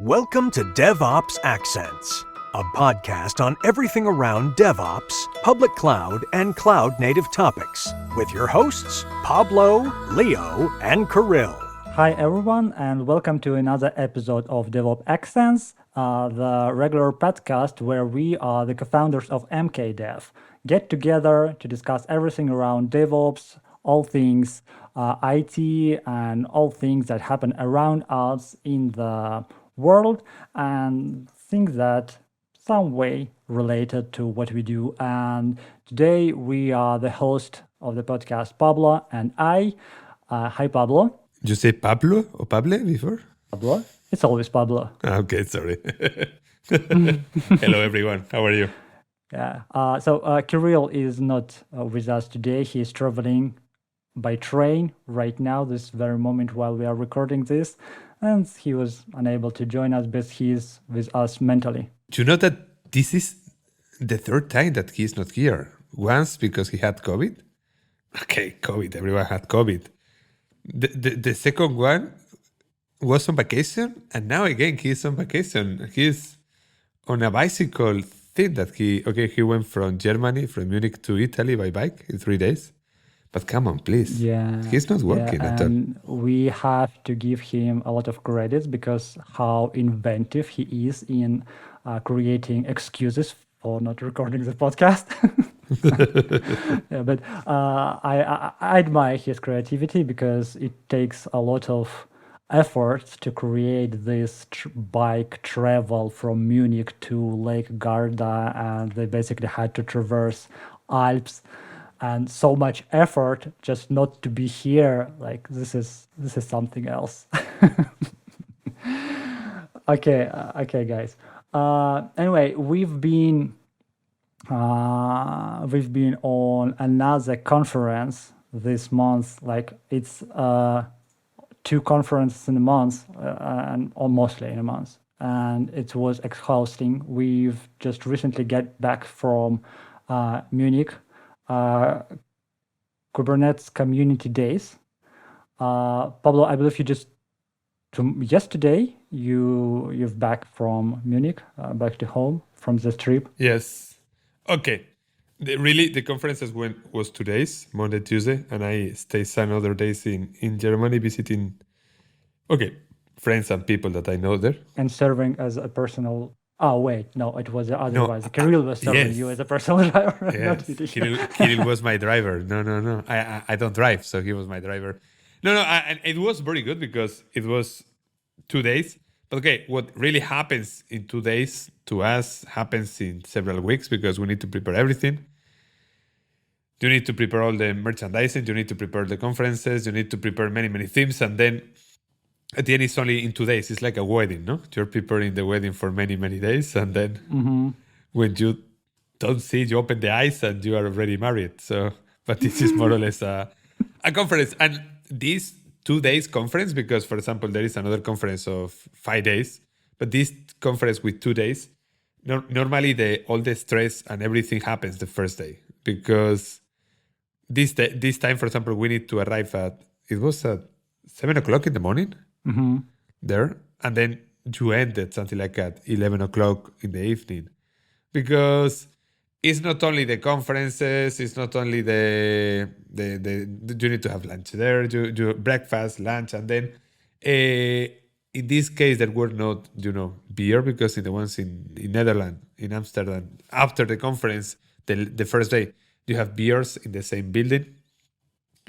Welcome to DevOps Accents, a podcast on everything around DevOps, public cloud, and cloud-native topics, with your hosts, Pablo, Leo, and Kirill. Hi everyone, and welcome to another episode of DevOps Accents, the regular podcast where we are the co-founders of mkdev get together to discuss everything around DevOps, all things IT, and all things that happen around us in the world, and things that some way related to what we do. And today we are the host of the podcast, Pablo and I. Hi, Pablo. You say Pablo or Pable before? Pablo? It's always Pablo. Okay, sorry. Hello, everyone. How are you? Yeah. Kirill is not with us today. He is traveling by train right now, this very moment while we are recording this. And he was unable to join us, but he is with us mentally. Do you know that this is the third time that he's not here? Once because he had COVID. Okay, COVID. Everyone had COVID. The second one was on vacation, and now again he's on vacation. He's on a bicycle thing that he went from Munich to Italy by bike in 3 days. But come on, please. Yeah, he's not working at all. And we have to give him a lot of credits because how inventive he is in creating excuses for not recording the podcast. But I admire his creativity because it takes a lot of effort to create this bike travel from Munich to Lake Garda, and they basically had to traverse Alps. And so much effort just not to be here. Like this is something else. Okay, guys. Anyway, we've been on another conference this month. Like it's 2 conferences in a month, or mostly in a month, and it was exhausting. We've just recently get back from Munich. Kubernetes Community Days. Pablo, I believe you just yesterday you've back from Munich, back to home from this trip. Yes. Okay. The conferences was 2 days, Monday, Tuesday, and I stayed some other days in Germany visiting friends and people that I know there. And serving as a personal. Oh wait, no, it was otherwise. No, Kirill was serving you as a personal driver. Yes, Kirill was my driver. No. I don't drive, so he was my driver. And it was very good because it was 2 days. But okay, what really happens in 2 days to us happens in several weeks because we need to prepare everything. You need to prepare all the merchandising. You need to prepare the conferences. You need to prepare many, many things. And then at the end, it's only in 2 days. It's like a wedding, no? You're preparing the wedding for many, many days. And then when you don't see, you open the eyes and you are already married. So, but this is more or less a conference. And this 2 days conference, because, for example, there is another conference of 5 days. But this conference with 2 days, normally all the stress and everything happens the first day. Because this time, for example, we need to arrive at 7 o'clock in the morning. There, and then you ended something like at 11 o'clock in the evening, because it's not only the conferences, it's not only the you need to have lunch there, you breakfast, lunch, and then in this case there were not beer, because in the ones in Netherlands, in Amsterdam, after the conference, the first day you have beers in the same building.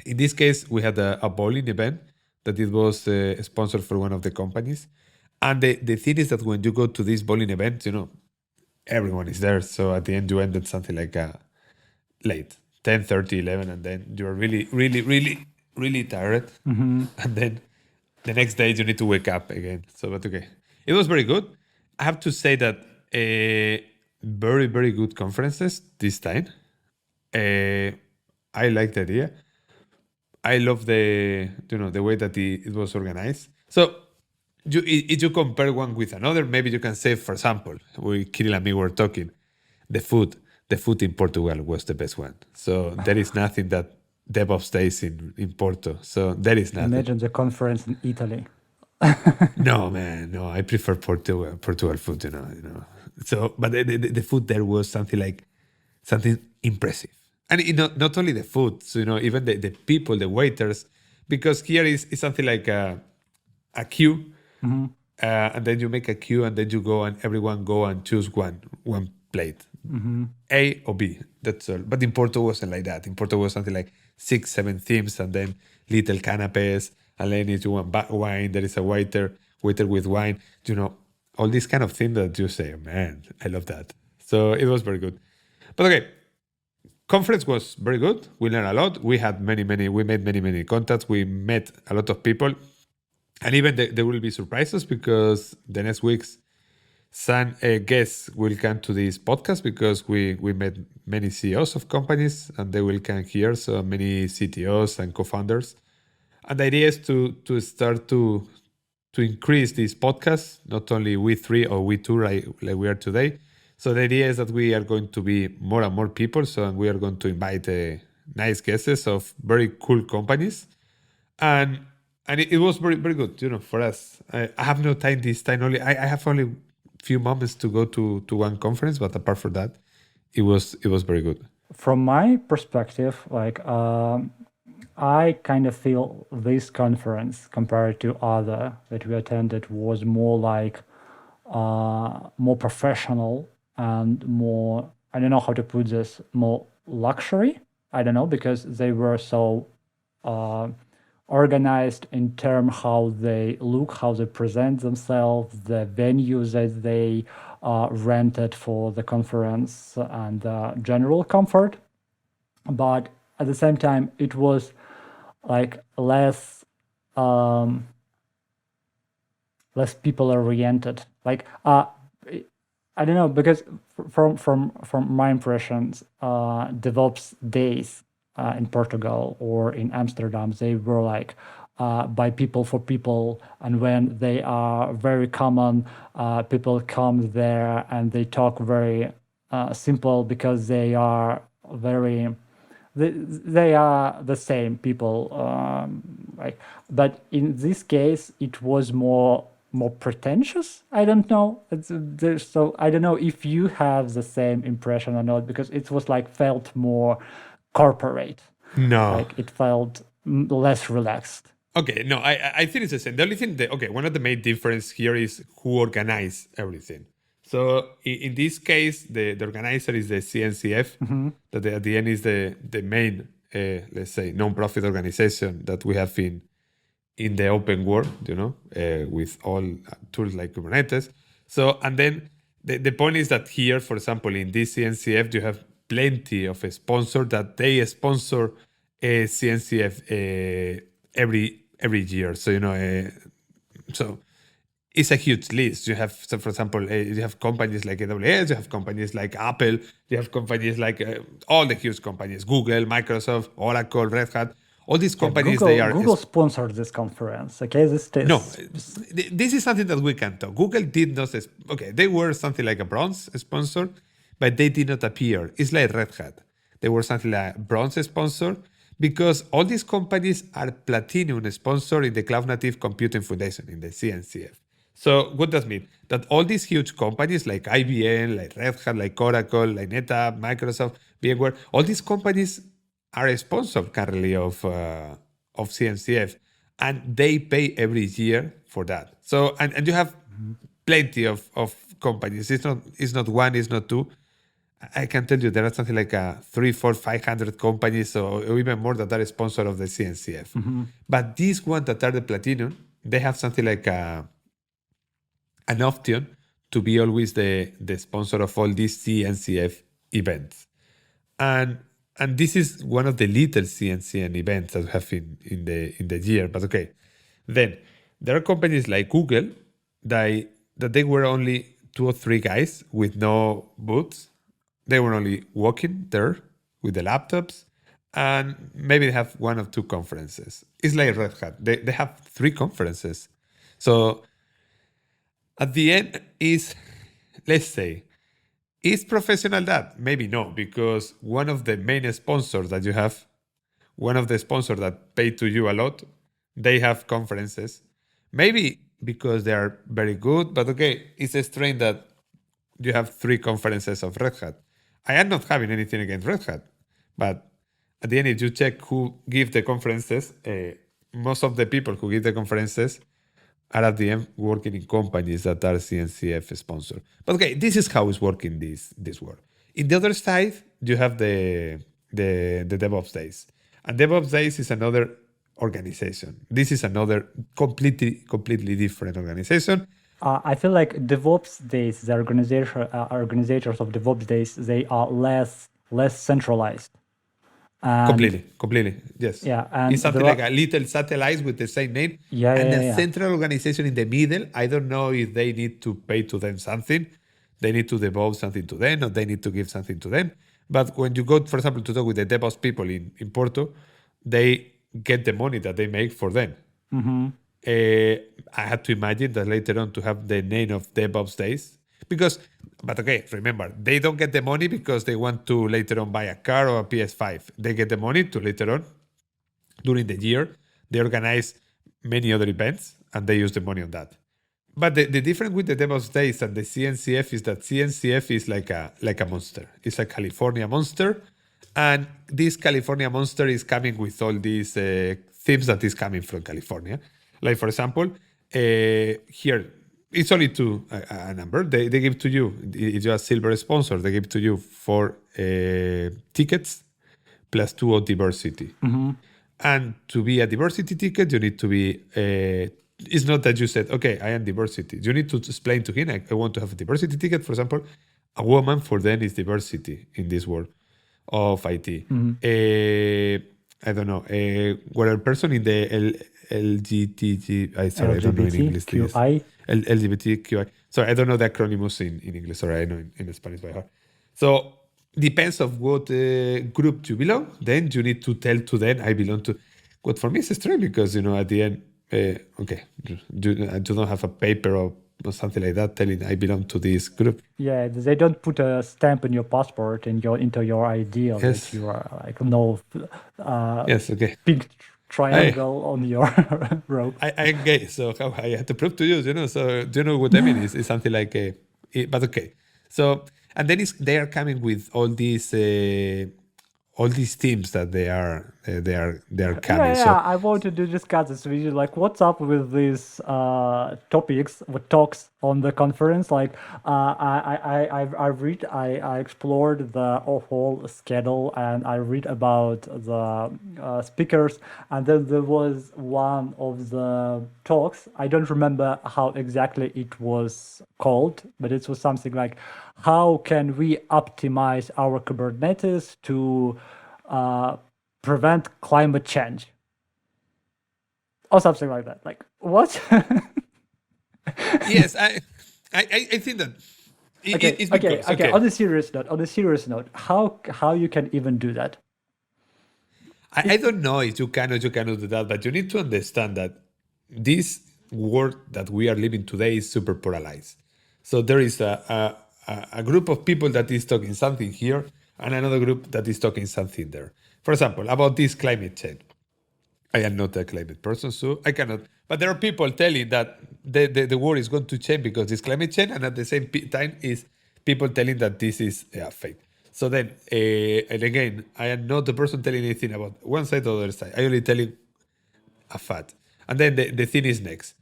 In this case, we had a bowling event that it was sponsored for one of the companies. And the thing is that when you go to this bowling event, everyone is there. So at the end, you ended something like late, 10:30, 11, and then you're really, really, really, really tired. And then the next day, you need to wake up again. So, but okay. It was very good. I have to say that very, very good conferences this time. I like the idea. I love the way that it was organized. So if you compare one with another, maybe you can say, for example, Kirill and me were talking, the food in Portugal was the best one. So there is nothing that DevOps stays in Porto. So there is nothing. Imagine the conference in Italy. No, man, no. I prefer Portugal food, So, but the food there was something impressive, and not only the food, so even the people, the waiters, because here is something like a queue, and then you make a queue, and then you go and everyone go and choose one plate, A or B. That's all. But in Porto wasn't like that. In Porto was something like 6, 7 themes, and then little canapes, and then if you want wine, there is a waiter with wine. All these kind of things that you say, man, I love that. So it was very good. But okay, conference was very good. We learned a lot. We had we made many contacts. We met a lot of people. And even there will be surprises because the next weeks, some guests will come to this podcast because we met many CEOs of companies and they will come here. So many CTOs and co-founders. And the idea is to start to increase this podcast, not only we three or we two like we are today. So the idea is that we are going to be more and more people. So we are going to invite nice guests of very cool companies. And it was very, very good, for us. I have no time this time. I have only few moments to go to one conference, but apart from that, it was very good. From my perspective, I kind of feel this conference compared to other that we attended was more like more professional and more, I don't know how to put this, more luxury. I don't know, because they were so organized in terms how they look, how they present themselves, the venues that they rented for the conference, and general comfort. But at the same time, it was like less people oriented. I don't know, because from my impressions, DevOps days in Portugal or in Amsterdam, they were like by people for people, and when they are very common, people come there and they talk very simple because they are very. They are the same people, but in this case, it was more pretentious. I don't know. So I don't know if you have the same impression or not, because it was felt more corporate. No. It felt less relaxed. Okay, no, I think it's the same. The only thing one of the main difference here is who organized everything. So in this case, the organizer is the CNCF, that at the end is the main, let's say, non-profit organization that we have in the open world, with all tools like Kubernetes. So, and then the point is that here, for example, in this CNCF, you have plenty of sponsors that they sponsor a CNCF every year. So, so it's a huge list. You have, so for example, you have companies like AWS, you have companies like Apple, you have companies like all the huge companies, Google, Microsoft, Oracle, Red Hat. All these companies, Google sponsored this conference. Okay, no, this is something that we can talk. Google did not. Okay, they were something like a bronze sponsor, but they did not appear. It's like Red Hat. They were something like a bronze sponsor because all these companies are platinum sponsor in the Cloud Native Computing Foundation, in the CNCF. So what does it mean? That all these huge companies like IBM, like Red Hat, like Oracle, like NetApp, Microsoft, VMware, all these companies are a sponsor currently of CNCF, and they pay every year for that. So and you have plenty of companies. It's not one, it's not two. I can tell you there are something like 300, 400, 500 companies or even more that are a sponsor of the CNCF. But these ones that are the platinum, they have something like an option to be always the sponsor of all these CNCF events. And this is one of the little CNCF events that we have in the year. But okay, then there are companies like Google that they were only 2 or 3 guys with no booths. They were only walking there with the laptops, and maybe they have 1 or 2 conferences. It's like Red Hat. They have 3 conferences. So at the end is, let's say, is professional that? Maybe no, because one of the main sponsors that you have, one of the sponsors that pay to you a lot, they have conferences. Maybe because they are very good. But okay, it's strange that you have 3 conferences of Red Hat. I am not having anything against Red Hat, but at the end, if you check who give the conferences, most of the people who give the conferences are at the end working in companies that are CNCF sponsored. But okay, this is how it's working this world. In the other side, you have the DevOps Days. And DevOps Days is another organization. This is another completely different organization. I feel like DevOps Days, the organizers of DevOps Days, they are less centralized. And Completely, yes. yeah, and it's something like a little satellite with the same name. And the central organization in the middle, I don't know if they need to pay to them something. They need to devote something to them, or they need to give something to them. But when you go, for example, to talk with the DevOps people in Porto, they get the money that they make for them. I had to imagine that later on to have the name of DevOps Days. But okay, remember, they don't get the money because they want to later on buy a car or a PS5. They get the money to later on, during the year, they organize many other events and they use the money on that. But the difference with the DevOps Days and the CNCF is that CNCF is like a monster. It's a California monster. And this California monster is coming with all these themes that is coming from California. Like, for example, here, it's only a number. They give to you, if you're a silver sponsor, they give to you 4 tickets plus 2 of diversity. And to be a diversity ticket, you need to be, it's not that you said, okay, I am diversity. You need to explain to him, I want to have a diversity ticket. For example, a woman for them is diversity in this world of IT. I don't know, where a person in the LGTG, I don't know in English. LGBTQI. Sorry, I don't know the acronyms in English. Sorry, I know in Spanish by heart. So depends of what group you belong. Then you need to tell to them, I belong to. What for me is strange because, at the end, okay, you don't have a paper or something like that telling I belong to this group. Yeah, they don't put a stamp in your passport and into your ID that you are yes, okay. Big triangle on your rope. I'm gay, so how I have to prove to you, so do you know what I mean? It's something like but okay. So, and then they are coming with all these themes that they are coming. Yeah, I wanted to discuss this with you. Like, what's up with these topics, what talks on the conference? Like, I explored the whole schedule and I read about the speakers, and then there was one of the talks. I don't remember how exactly it was called, but it was something like, how can we optimize our Kubernetes to prevent climate change? Or something like that. Like, what? Yes, I think that it's okay. On a serious note, how you can even do that? I don't know if you can or you cannot do that, but you need to understand that this world that we are living today is super polarized. So there is a group of people that is talking something here and another group that is talking something there. For example, about this climate change. I am not a climate person, so I cannot. But there are people telling that the world is going to change because this climate change, and at the same time is people telling that this is fake. So then, and again, I am not the person telling anything about one side or the other side. I only telling a fact. And then the thing is next.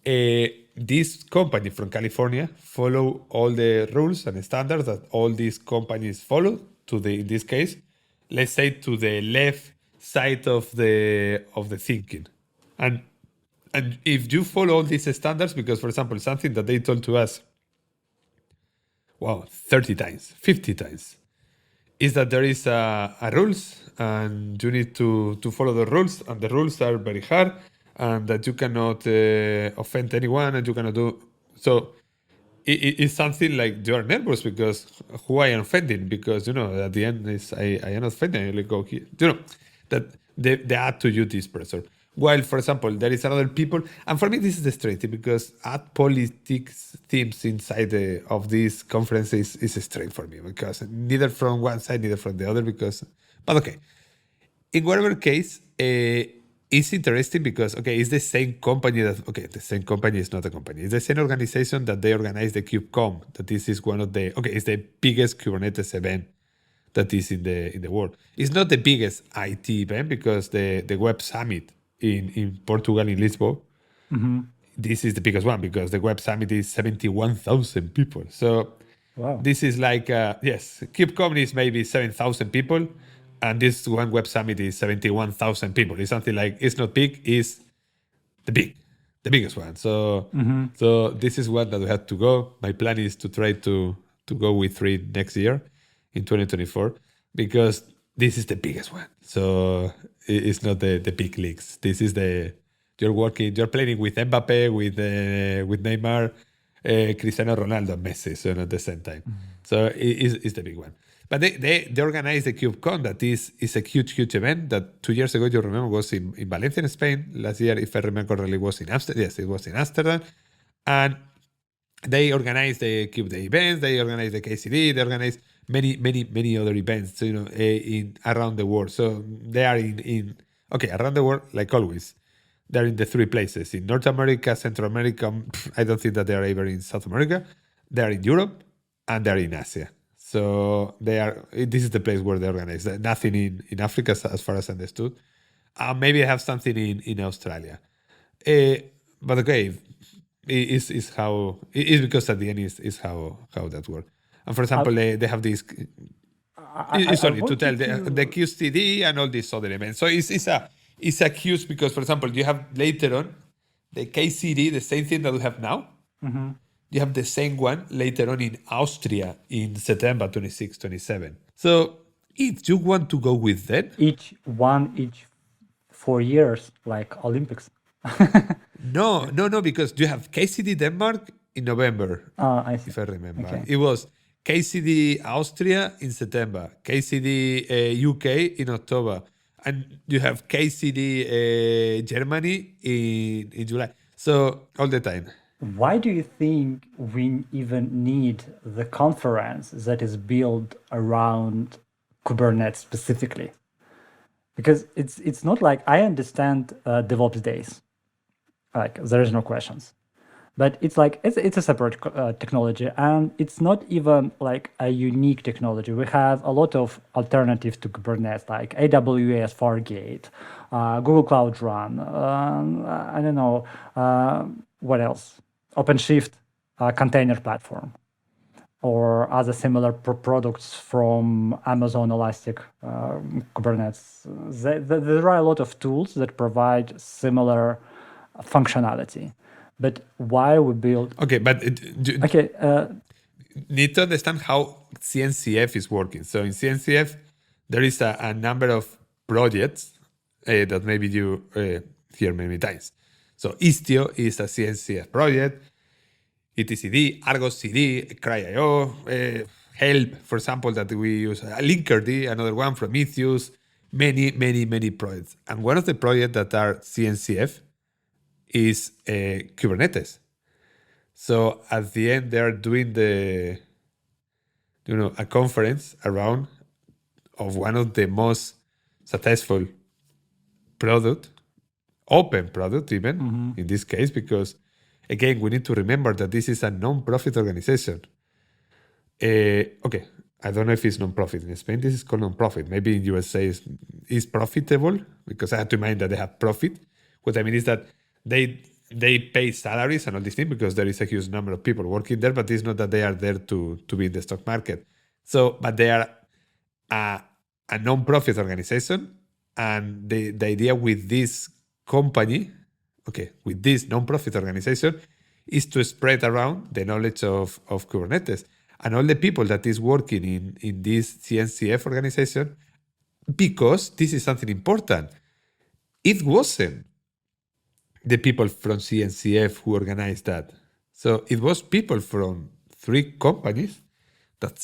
This company from California follow all the rules and standards that all these companies follow in this case, let's say to the left side of the thinking. And if you follow all these standards, because for example, something that they told to us, 30 times, 50 times, is that there is a rules and you need to follow the rules, and the rules are very hard, and that you cannot offend anyone, and you cannot do so. It's something like you are nervous because who I am offending, because at the end is I am not offending. I only go here, that they add to you this pressure. While, for example, there is another people, and for me this is the strange thing, because add politics themes inside of these conferences is strange for me, because neither from one side, neither from the other. But okay, in whatever case, it's interesting because, it's the same company the same company is not a company. It's the same organization that they organize the KubeCon, that this is one of the, it's the biggest Kubernetes event that is in the world. It's not the biggest IT event because the Web Summit in Portugal, in Lisbon, this is the biggest one because the Web Summit is 71,000 people. So Wow. this is like, KubeCon is maybe 7,000 people, and this one Web Summit is 71,000 people. It's something like, it's not big, it's the biggest one. So so this is one that we had to go. My plan is to try to go with 3 next year in 2024 because this is the biggest one. So it's not the big leagues. This is you're playing with Mbappe, with Neymar, Cristiano Ronaldo, and Messi, so at the same time. So it's the big one. But they organized the KubeCon, that is a huge event that 2 years ago, you remember, was in Valencia, in Spain. Last year, if I remember correctly, was in Amsterdam. Yes, it was in Amsterdam. And they organized the Kube Day events, they organized the KCD, they organized many other events, in around the world. So they are around the world, like always. They're in the 3 places: in North America, Central America. I don't think that they are ever in South America. They're in Europe, and they're in Asia. So this is the place where they organize. Nothing in Africa, as far as I understood. Maybe I have something in Australia. But it's because at the end is how that works. And for example, they have this. Sorry to tell the QCD and all these other events. So it's a huge, because for example, you have later on the KCD, the same thing that we have now. You have the same one later on in Austria in September 26, 27. So if you want to go with that, Each 4 years, like Olympics. no, because you have KCD Denmark in November, I see. if I remember. Okay. It was KCD Austria in September, KCD UK in October, and you have KCD Germany in July. So all the time. Why do you think we even need the conference that is built around Kubernetes specifically? Because it's not like, I understand DevOps days, like there is no questions, but it's like it's a separate technology, and it's not even like a unique technology. We have a lot of alternatives to Kubernetes, like AWS Fargate, Google Cloud Run, I don't know, what else? OpenShift container platform, or other similar products from Amazon Elastic Kubernetes. There are a lot of tools that provide similar functionality. But why we build... Okay, but Okay. need to understand how CNCF is working. So in CNCF, there is a number of projects that maybe you hear many times. So Istio is a CNCF project, etcd, Argo CD, Cry.io, Help, for example, that we use, Linkerd, another one, Prometheus, many projects. And one of the projects that are CNCF is Kubernetes. So at the end, they're doing a conference around of one of the most successful open product even, in this case, because again, we need to remember that this is a non-profit organization. I don't know if it's non-profit. In Spain, this is called non-profit. Maybe in USA it's profitable, because I have to mind that they have profit. What I mean is that they pay salaries and all these things because there is a huge number of people working there, but it's not that they are there to be in the stock market. So, but they are a non-profit organization, and the idea with this company, with this non-profit organization, is to spread around the knowledge of Kubernetes. And all the people that is working in this CNCF organization, because this is something important. It wasn't the people from CNCF who organized that. So it was people from 3 companies that,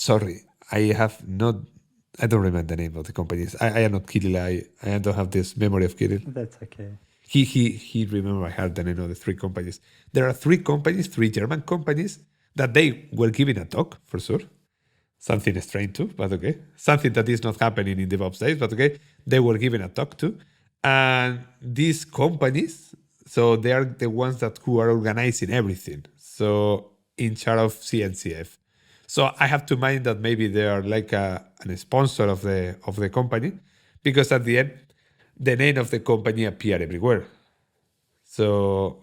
I don't remember the name of the companies. I am not Kirill. I don't have this memory of Kirill. That's okay. He remember by heart the name of the 3 companies. There are 3 companies, 3 German companies, that they were giving a talk, for sure. Something strange too, but okay. Something that is not happening in DevOps days, but okay. They were giving a talk too. And these companies, so they are the ones who are organizing everything. So in charge of CNCF. So I have to mind that maybe they are like a sponsor of the company, because at the end, the name of the company appear everywhere. So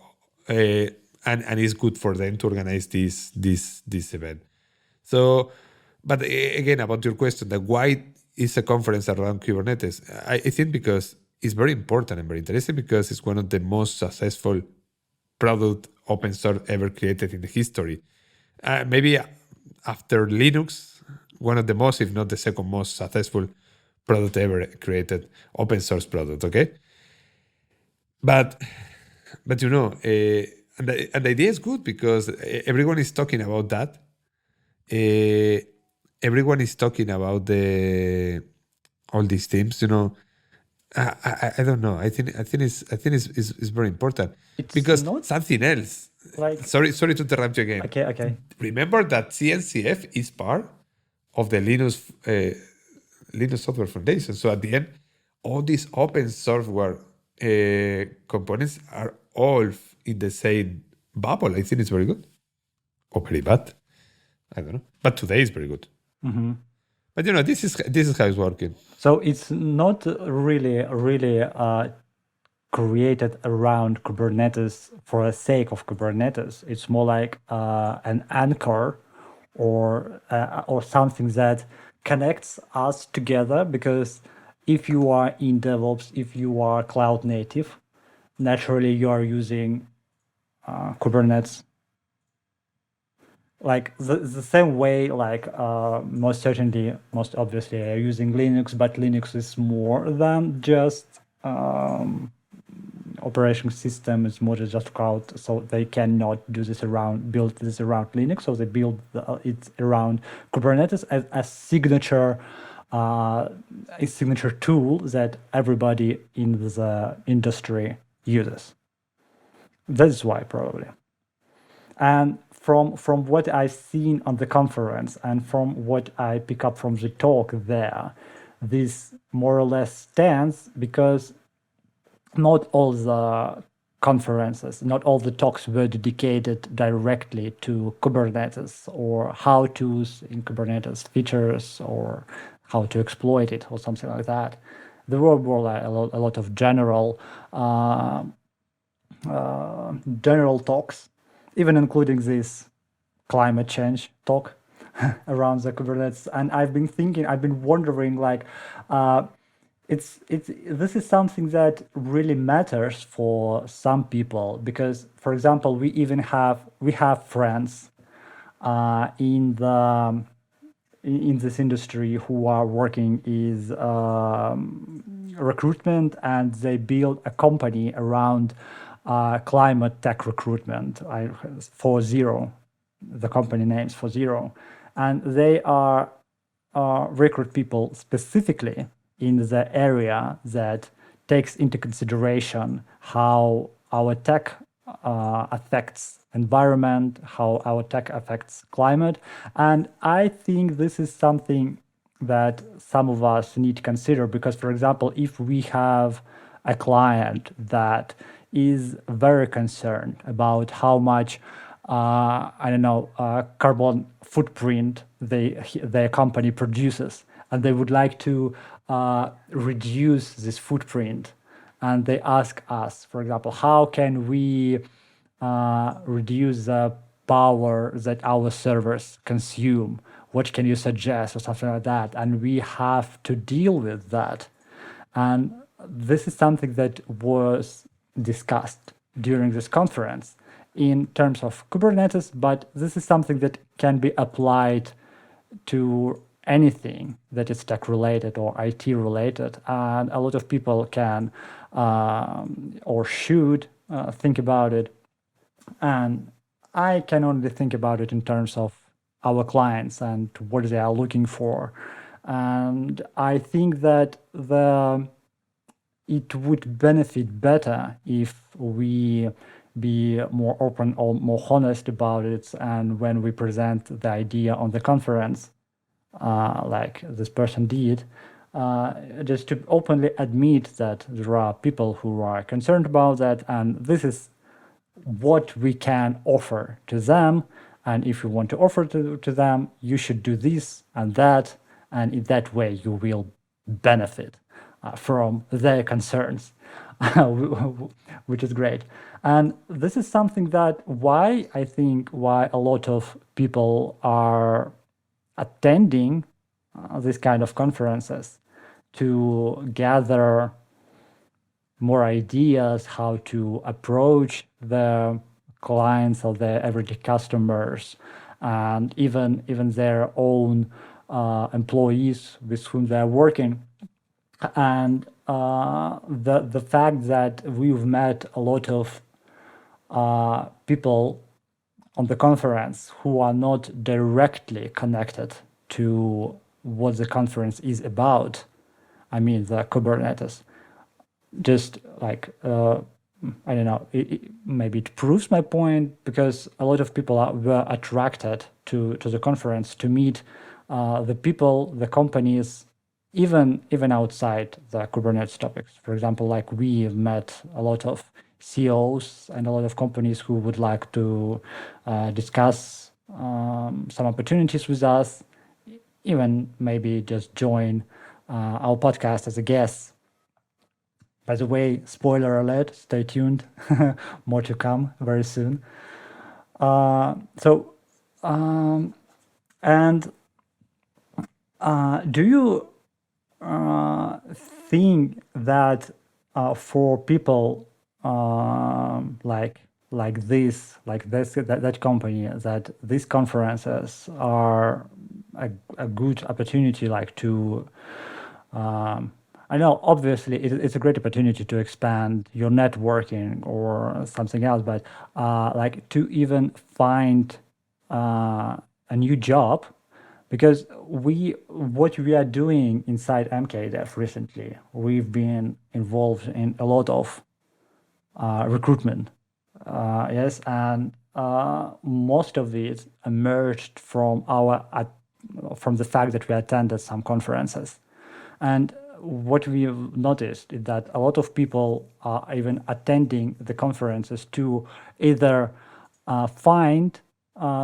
and it's good for them to organize this event. So, but again, about your question, that why is a conference around Kubernetes? I think because it's very important and very interesting, because it's one of the most successful product open source ever created in the history. Maybe after Linux, one of the most, if not the second most successful product ever created, open source product. Okay, but and the idea is good because everyone is talking about that. Everyone is talking about all these themes. I don't know. I think it's very important, It's because not something else. like Sorry to interrupt you again. okay. Remember that CNCF is part of the Linux Software Foundation. So at the end, all these open software components are all in the same bubble. I think it's very good, or very bad. I don't know. But today is very good. Mm-hmm. But this is how it's working. So it's not really created around Kubernetes for the sake of Kubernetes. It's more like an anchor or something that connects us together, because if you are in DevOps, if you are cloud native, naturally you are using Kubernetes. Like the same way, like most obviously are using Linux, but Linux is more than just operation system. It's more than just cloud, so they cannot build this around Linux. So they build it around Kubernetes as a signature tool that everybody in the industry uses. That's why, probably. And from what I've seen on the conference and from what I pick up from the talk there, this more or less stands, because not all the conferences, not all the talks were dedicated directly to Kubernetes or how-tos in Kubernetes, features, or how to exploit it or something like that. There were more like a lot of general talks, even including this climate change talk around the Kubernetes. And I've been wondering, like, this is something that really matters for some people, because, for example, we have friends in this industry who are working is recruitment, and they build a company around climate tech recruitment. For Zero, the company name's For Zero, and they are recruit people specifically in the area that takes into consideration how our tech affects environment, how our tech affects climate. And I think this is something that some of us need to consider, because, for example, if we have a client that is very concerned about how much carbon footprint their company produces, and they would like to reduce this footprint, and they ask us, for example, how can we reduce the power that our servers consume? What can you suggest, or something like that? And we have to deal with that. And this is something that was discussed during this conference in terms of Kubernetes, but this is something that can be applied to anything that is tech related or IT related. And a lot of people can or should think about it. And I can only think about it in terms of our clients and what they are looking for. And I think that it would benefit better if we be more open or more honest about it. And when we present the idea on the conference, like this person did, just to openly admit that there are people who are concerned about that, and this is what we can offer to them. And if you want to offer to them, you should do this and that, and in that way you will benefit from their concerns, which is great. And this is something that why a lot of people are attending these kind of conferences, to gather more ideas how to approach the clients or their everyday customers, and even their own employees with whom they're working. And the fact that we've met a lot of people on the conference who are not directly connected to what the conference is about, I mean the Kubernetes, just like I don't know, maybe it proves my point, because a lot of people were attracted to the conference to meet the people, the companies, even outside the Kubernetes topics. For example, like we met a lot of CEOs and a lot of companies who would like to discuss some opportunities with us, even maybe just join our podcast as a guest. By the way, spoiler alert, stay tuned, more to come very soon. Do you think that for people that company, that these conferences are a good opportunity, like to I know obviously it's a great opportunity to expand your networking or something else, but like to even find a new job, because what we are doing inside mkdev recently, we've been involved in a lot of recruitment, yes, and most of it emerged from the fact that we attended some conferences. And what we've noticed is that a lot of people are even attending the conferences to either find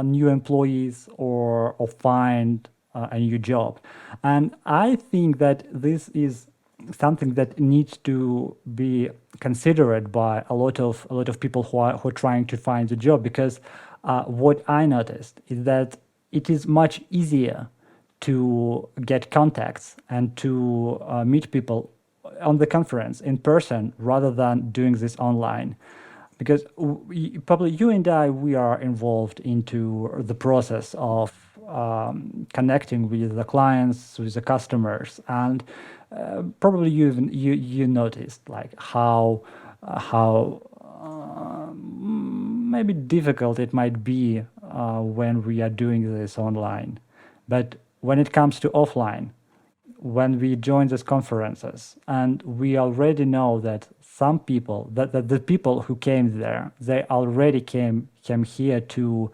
new employees or find a new job. And I think that this is something that needs to be considered by a lot of people who are trying to find a job, because what I noticed is that it is much easier to get contacts and to meet people on the conference in person rather than doing this online, because probably you and I, we are involved into the process of connecting with the clients, with the customers, and probably you noticed like how maybe difficult it might be when we are doing this online. But when it comes to offline, when we join these conferences, and we already know that some people, that the people who came there, they already came here to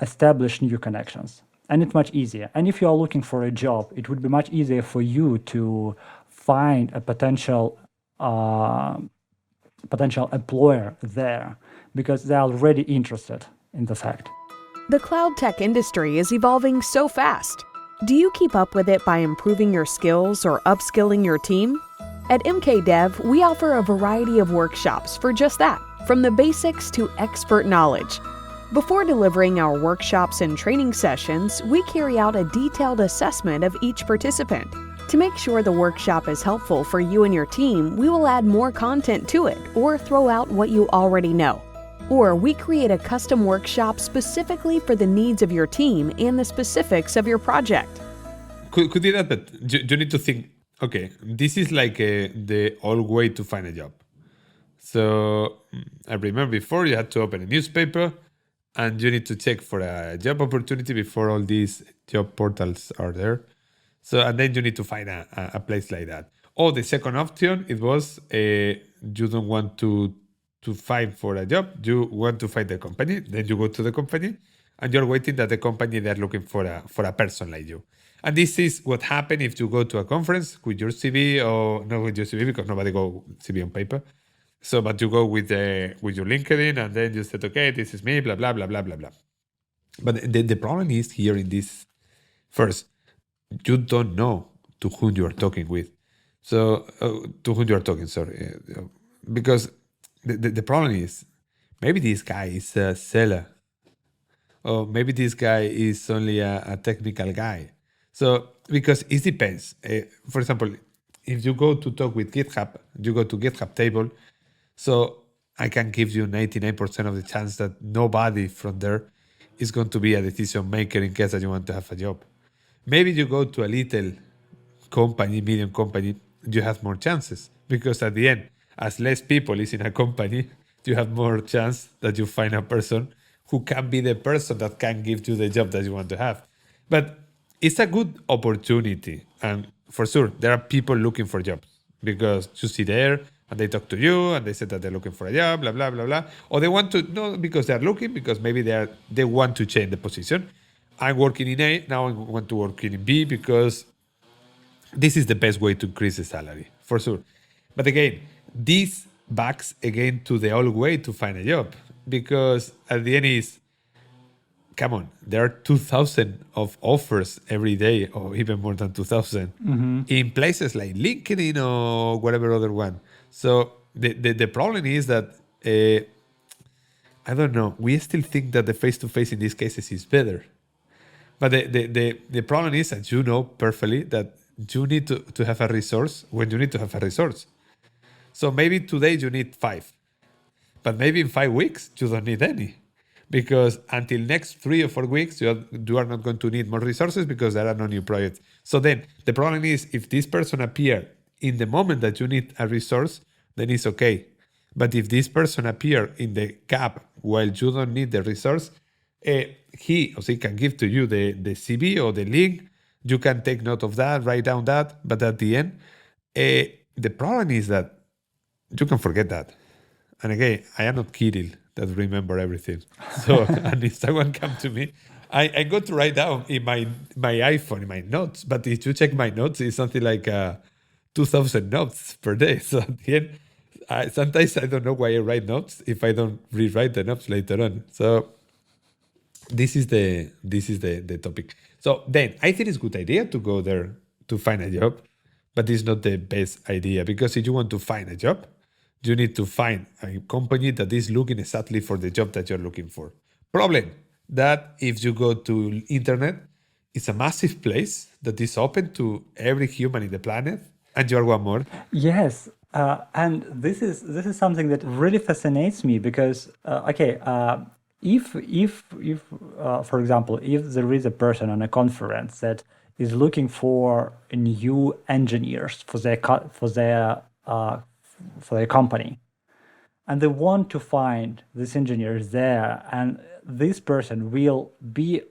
establish new connections, and it's much easier. And if you are looking for a job, it would be much easier for you to find a potential employer there, because they're already interested in the fact. The cloud tech industry is evolving so fast. Do you keep up with it by improving your skills or upskilling your team? At mkdev, we offer a variety of workshops for just that, from the basics to expert knowledge. Before delivering our workshops and training sessions, we carry out a detailed assessment of each participant. To make sure the workshop is helpful for you and your team, we will add more content to it or throw out what you already know. Or we create a custom workshop specifically for the needs of your team and the specifics of your project. Could do that, but you need to think, okay, this is like the old way to find a job. So I remember before you had to open a newspaper and you need to check for a job opportunity before all these job portals are there. So, and then you need to find a place like that. Or the second option, it was you don't want to find for a job, you want to find the company, then you go to the company and you're waiting that the company, they're looking for a person like you. And this is what happened if you go to a conference with your CV, or not with your CV, because nobody go CV on paper. So, but you go with your LinkedIn, and then you said, okay, this is me, blah, blah, blah, blah, blah, blah. But the problem is here in this, first, you don't know to whom you are talking with. So, to whom you are talking, sorry. Because the problem is, maybe this guy is a seller, or maybe this guy is only a technical guy. So, because it depends. For example, if you go to talk with GitHub, you go to GitHub table, so I can give you 99% of the chance that nobody from there is going to be a decision maker in case that you want to have a job. Maybe you go to a little company, medium company, you have more chances, because at the end, as less people is in a company, you have more chance that you find a person who can be the person that can give you the job that you want to have. But it's a good opportunity. And for sure, there are people looking for jobs, because you see there and they talk to you and they say that they're looking for a job, blah, blah, blah, blah. Or they want to, no, because they're looking, because maybe they want to change the position. I'm working in A, now I want to work in B, because this is the best way to increase the salary, for sure. But again, this backs again to the old way to find a job, because at the end is, come on, there are 2,000 of offers every day, or even more than 2,000 in places like LinkedIn or whatever other one. So the problem is that, I don't know, we still think that the face-to-face in these cases is better. But the problem is that you know perfectly that you need to have a resource when you need to have a resource. So maybe today you need 5, but maybe in 5 weeks you don't need any, because until next 3 or 4 weeks you are not going to need more resources, because there are no new projects. So then the problem is, if this person appear in the moment that you need a resource, then it's okay. But if this person appear in the gap while you don't need the resource, he or she can give to you the CV or the link. You can take note of that, write down that. But at the end, the problem is that you can forget that. And again, I am not Kirill that remember everything. So, and if someone comes to me, I go to write down in my iPhone, in my notes. But if you check my notes, it's something like 2,000 notes per day. So at the end, sometimes I don't know why I write notes if I don't rewrite the notes later on. So this is the topic. So then I think it's a good idea to go there to find a job, but it's not the best idea, because if you want to find a job, you need to find a company that is looking exactly for the job that you're looking for. Problem that if you go to internet, it's a massive place that is open to every human in the planet, and you're one more. Yes, and this is something that really fascinates me, because if for example, if there is a person on a conference that is looking for new engineers for their company, and they want to find this engineer there, and this person will be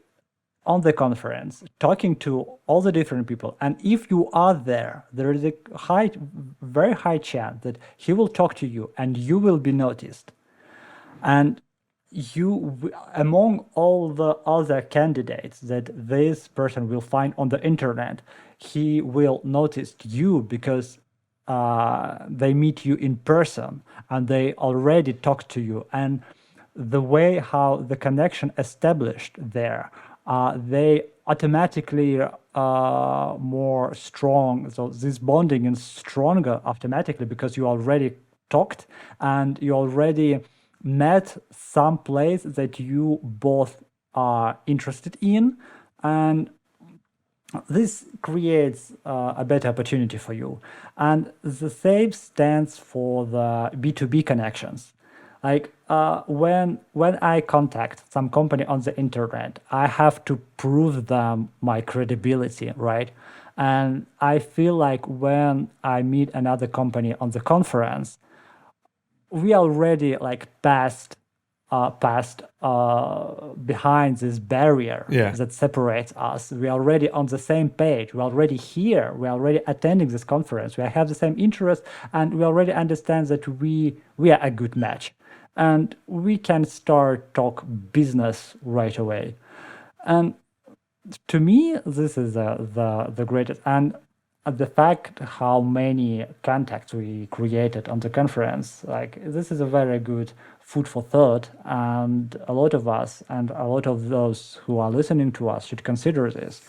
on the conference talking to all the different people, and if you are there is a very high chance that he will talk to you and you will be noticed. And you, among all the other candidates that this person will find on the internet, he will notice you because they meet you in person and they already talk to you. And the way how the connection established there, they automatically more strong. So this bonding is stronger automatically because you already talked and you already met some place that you both are interested in, and this creates a better opportunity for you. And the same stands for the B2B connections. Like when I contact some company on the internet, I have to prove them my credibility, right? And I feel like when I meet another company on the conference, we already like passed behind this barrier that separates us. We're already on the same page. We're already here. We're already attending this conference. We have the same interest, and we already understand that we are a good match. and we can start talk business right away. And to me, this is the greatest. And the fact how many contacts we created on the conference, like this is a very good food for thought. And a lot of us and a lot of those who are listening to us should consider this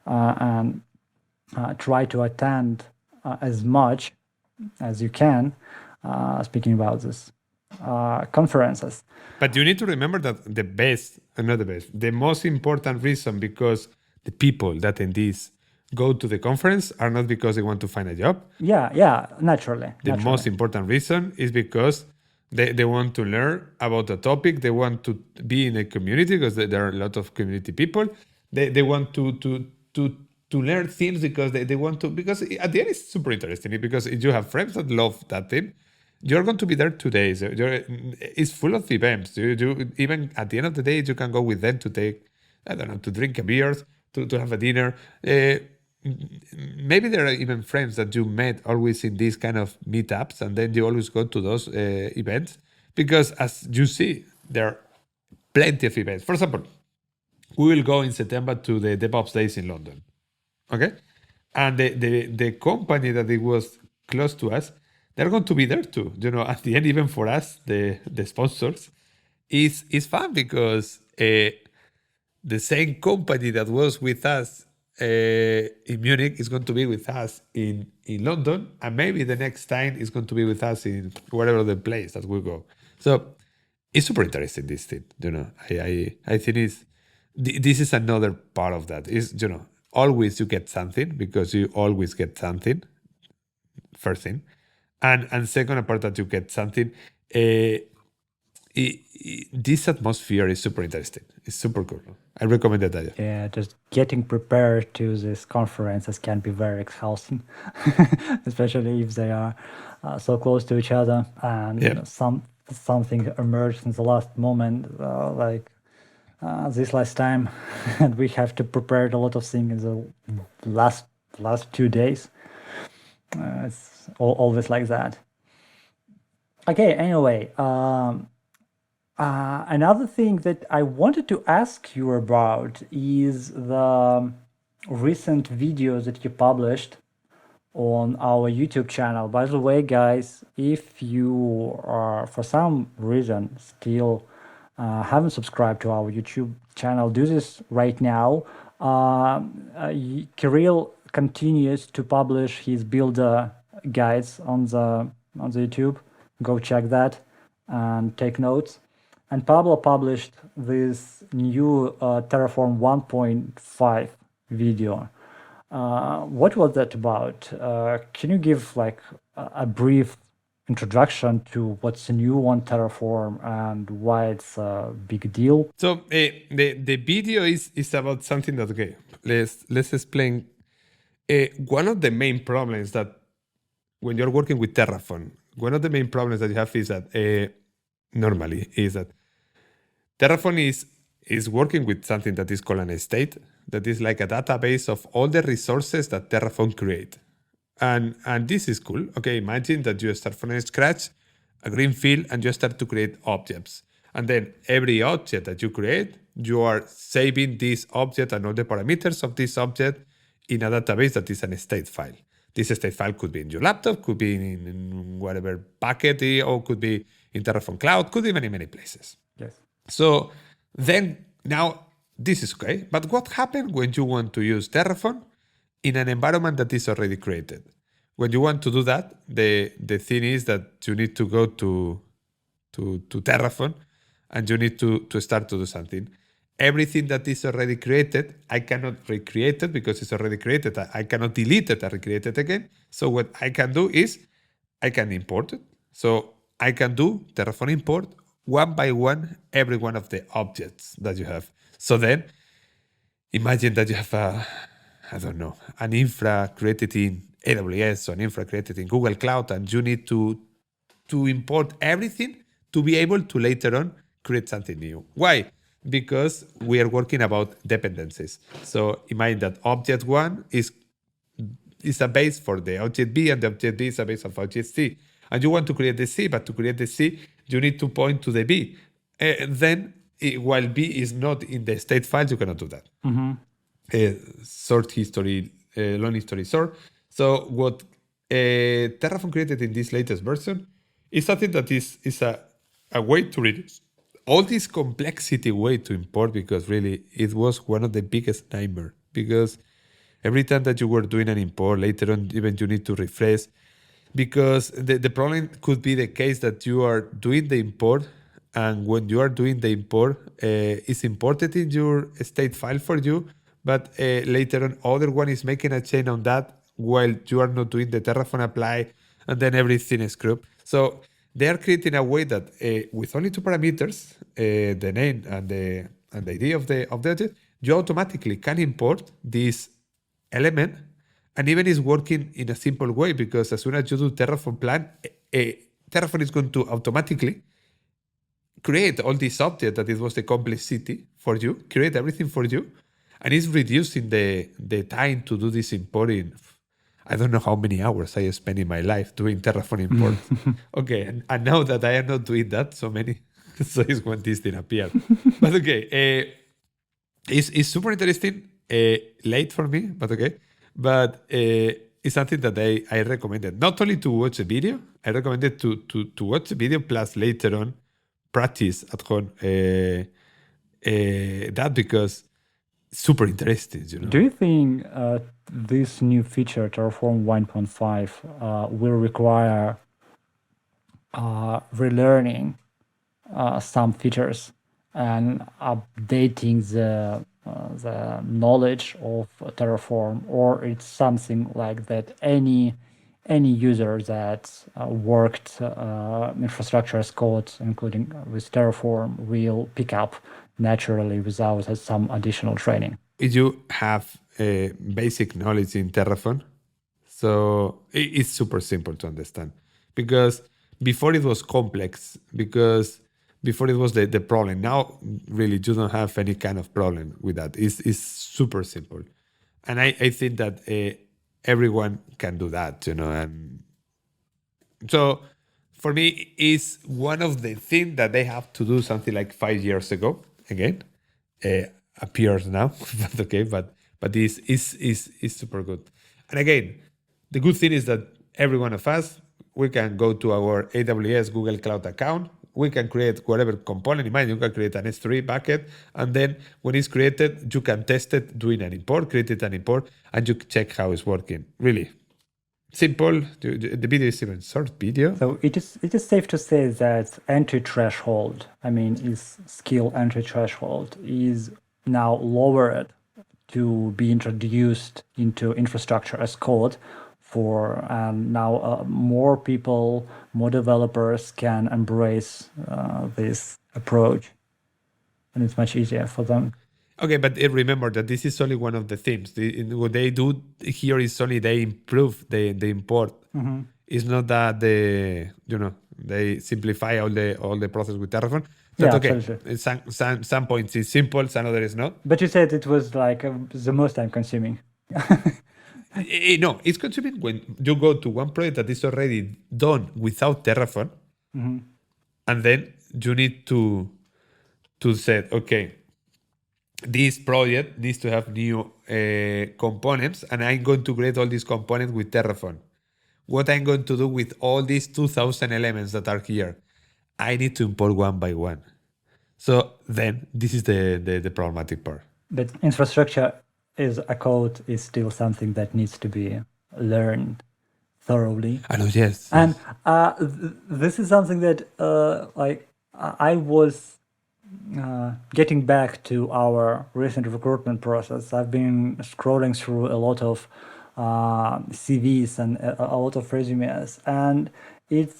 and try to attend as much as you can, speaking about this conferences. But you need to remember that the most important reason because the people that attendees go to the conference are not because they want to find a job. Yeah, naturally. The most important reason is because they want to learn about the topic. They want to be in a community because there are a lot of community people. They want to learn things because they want to, because at the end it's super interesting, because if you have friends that love that thing, you're going to be there 2 days. It's full of events. You even at the end of the day, you can go with them to take, I don't know, to drink a beer, to have a dinner. Maybe there are even friends that you met always in these kind of meetups, and then you always go to those events, because as you see, there are plenty of events. For example, we will go in September to the DevOps Days in London. Okay? And the company that it was close to us, they're going to be there too. At the end, even for us, the sponsors, is fun because the same company that was with us in Munich is going to be with us in London, and maybe the next time is going to be with us in whatever the place that we go. So it's super interesting, this thing. I think this is another part of that. Is always you get something, because you always get something. First thing. And second part that you get something, this atmosphere is super interesting. It's super cool. I recommend that. Yeah, just getting prepared to these conferences can be very exhausting, especially if they are so close to each other, and something emerged in the last moment, like this last time, and we have to prepare a lot of things in the last 2 days. It's always like that. Okay, anyway, another thing that I wanted to ask you about is the recent videos that you published on our YouTube channel. By the way, guys, if you are for some reason still haven't subscribed to our YouTube channel, do this right now. Kirill continues to publish his builder guides on the YouTube. Go check that and take notes. And Pablo published this new Terraform 1.5 video. What was that about? Can you give like a brief introduction to what's new on Terraform and why it's a big deal? So the video is about something that, okay, let's explain. One of the main problems that when you're working with Terraform, one of the main problems that you have is that normally is that Terraform is working with something that is called an estate, that is like a database of all the resources that Terraform create. And this is cool. Okay, imagine that you start from scratch, a green field, and you start to create objects. And then every object that you create, you are saving this object and all the parameters of this object in a database that is an state file. This state file could be in your laptop, could be in whatever bucket, or could be in Terraform Cloud, could be in many places. Yes. So then now this is okay. But what happens when you want to use Terraform in an environment that is already created? When you want to do that, the thing is that you need to go to Terraform and you need to start to do something. Everything that is already created, I cannot recreate it because it's already created. I cannot delete it and recreate it again. So what I can do is I can import it. So I can do Terraform import one by one every one of the objects that you have. So then imagine that you have an infra created in AWS or an infra created in Google Cloud, and you need to import everything to be able to later on create something new. Why? Because we are working about dependencies. So imagine that object 1 is a base for the object B, and the object B is a base of object C. And you want to create the C, but to create the C, you need to point to the B. Then, while B is not in the state files, you cannot do that. Sort history, long history sort. So what Terraform created in this latest version is something that is a way to reduce all this complexity way to import, because really it was one of the biggest nightmares, because every time that you were doing an import, later on even you need to refresh, because the problem could be the case that you are doing the import, and when you are doing the import, it's imported in your state file for you, but later on other one is making a chain on that while you are not doing the Terraform apply, and then everything is screwed. So they are creating a way that with only two parameters, the name and the ID of the object, you automatically can import this element, and even is working in a simple way, because as soon as you do Terraform plan, Terraform is going to automatically create all these objects that it was the complexity for you, create everything for you, and it's reducing the time to do this importing. I don't know how many hours I spend in my life doing Terraform import. Okay, and now that I am not doing that so many, so it's when this didn't appear. But okay, it's super interesting. Late for me, but okay. But it's something that I recommended. Not only to watch a video, I recommended to watch a video plus later on practice at home that, because super interesting, you know. Do you think this new feature, Terraform 1.5, will require relearning some features and updating the knowledge of Terraform, or it's something like that any user that worked infrastructure as code, including with Terraform, will pick up naturally without some additional training? If you have basic knowledge in Terraform, so it's super simple to understand, because before it was complex, because before it was the problem. Now, really, you don't have any kind of problem with that. It's super simple. And I think that everyone can do that, you know. And so for me, it's one of the things that they have to do something like 5 years ago. Again, appears now, but okay, but this is super good. And again, the good thing is that every one of us, we can go to our AWS Google Cloud account. We can create whatever component. Imagine you can create an S3 bucket, and then when it's created, you can test it doing an import, create it an import, and you check how it's working. Really simple. The video is even short video. So it is safe to say that entry threshold, is skill entry threshold, is now lowered to be introduced into infrastructure as code. And now more people, more developers can embrace this approach, and it's much easier for them. Okay, but remember that this is only one of the themes. What they do here is only they improve the import. Mm-hmm. It's not that they simplify all the process with Terraform. But yeah, okay, absolutely. Some points is simple, some other is not. But you said it was like the most time consuming. No, it's consuming when you go to one project that is already done without Terraform, mm-hmm. and then you need to say, okay, this project needs to have new components, and I'm going to create all these components with Terraform. What I'm going to do with all these 2,000 elements that are here, I need to import one by one. So then this is the problematic part. But infrastructure is a code is still something that needs to be learned thoroughly. I know, yes. And this is something that I was getting back to our recent recruitment process. I've been scrolling through a lot of CVs and a lot of resumes, and it